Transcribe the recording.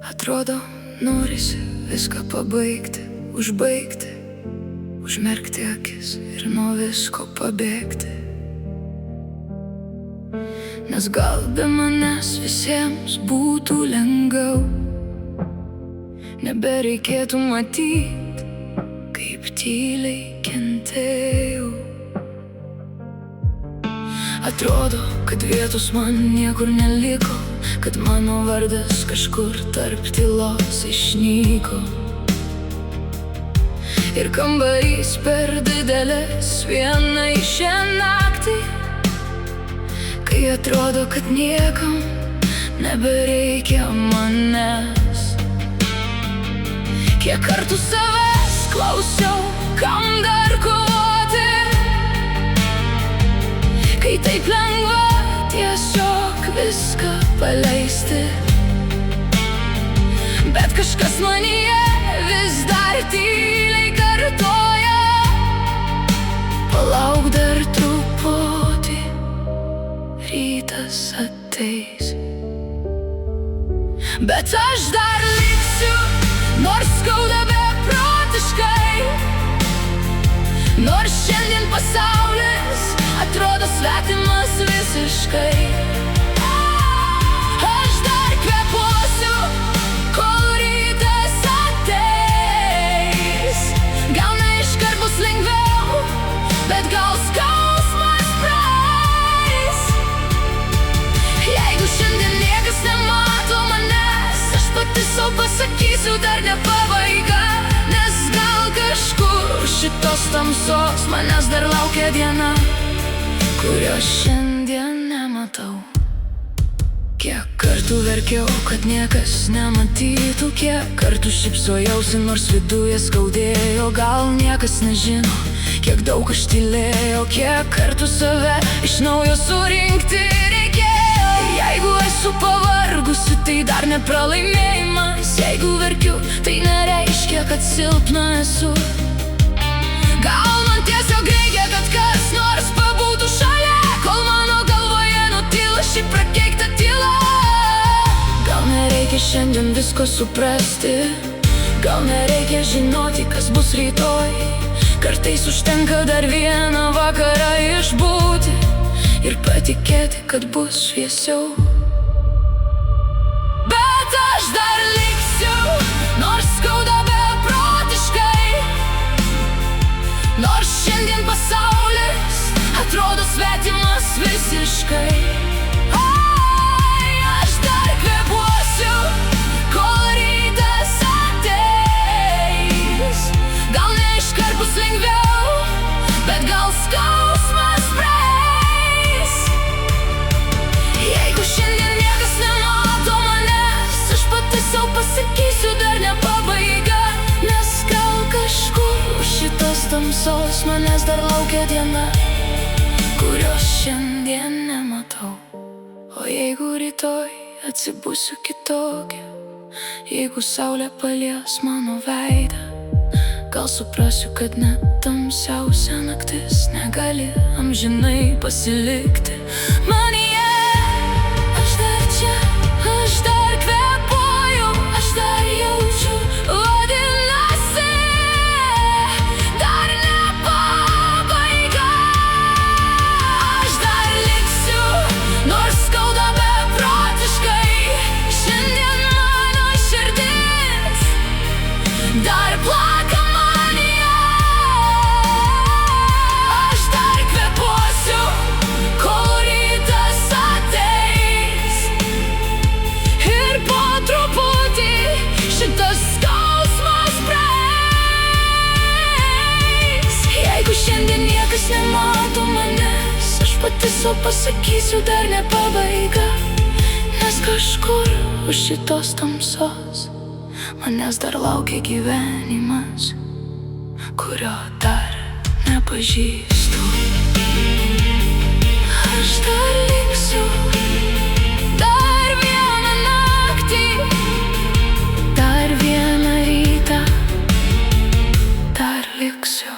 Atrodo, norisi viską pabaigti, užbaigti, užmerkti akis ir nuo visko pabėgti. Nes gal be manęs visiems būtų lengviau, nebereikėtų matyt, kaip tyliai kentėjau. Atrodo, kad vietos man niekur neliko, kad mano vardas kažkur tarp tylos išnyko. Ir kambarys per didelis vienai šią naktį, kai atrodo, kad niekam nebereikia manęs. Kiek kartų savęs klausiau, kam dar kovoti, kai taip lengva tiesiog viską paleisti. Bet kažkas manyje vis dar tyliai kartoja: palauk dar truputį, rytas ateis. Bet aš dar liksiu, nors skauda beprotiškai, nors šiandien pasaulis atrodo svetimas visiškai. Aš dar kvėpuosiu, kol rytas ateis. Gal ne iškart bus lengviau, bet gal skausmas praeis. Jeigu šiandien niekas nemato manęs, aš pati sau pasakysiu, dar ne pabaiga. Nes gal kažkur už šitos tamsos manęs dar laukia diena, kurios šiandien nematau. Kiek kartų verkiau, kad niekas nematytų, kiek kartų šypsojausi, nors viduje skaudėjo. Gal niekas nežino, kiek daug aš tylėjau, kiek kartų save iš naujo surinkti reikėjo. Jeigu esu pavargusi, tai dar ne pralaimėjimas. Jeigu verkiu, tai nereiškia, kad silpna esu. Gal man tiesiog reikia, kad kas nors pabūtų šalia, kol mano galvoje nutyla ši prakeikta tyla. Gal nereikia šiandien visko suprasti, gal nereikia žinoti, kas bus rytoj. Kartais užtenka dar vieną vakarą išbūti ir patikėti, kad bus šviesiau. Bet aš dar liksiu, nors skauda beprotiškai, nors šiandien pasaulis atrodo svetimas visiškai. Ai, aš dar kvėpuosiu, kol rytas ateis. Gal ne iškart bus lengviau, bet gal skausmas praeis. Jeigu šiandien niekas nemato manęs, aš pati sau pasakysiu, dar ne pabaiga. Nes gal kažkur už šitos tamsos manęs dar laukia diena, kurios šiandien nematau. O jeigu rytoj atsibusiu kitokia, jeigu saulė palies mano veidą, gal suprasiu, kad net tamsiausia naktis negali amžinai pasilikti manyje. Aš dar čia, aš dar kvėpuoju, aš dar jaučiu, vadinasi, dar ne pabaiga. Aš dar liksiu, nors skauda beprotiškai. Šiandien mano širdis dar plaka manyje. Aš dar kvėpuosiu, kol rytas ateis. Ir po truputį šitas skausmas praeis. Jeigu šiandien niekas nemato manęs, aš pati sau pasakysiu, dar ne pabaiga. Nes kažkur už šitos tamsos manęs dar laukia gyvenimas, kurio dar nepažįstu. Aš dar liksiu, dar vieną naktį, dar vieną rytą, dar liksiu.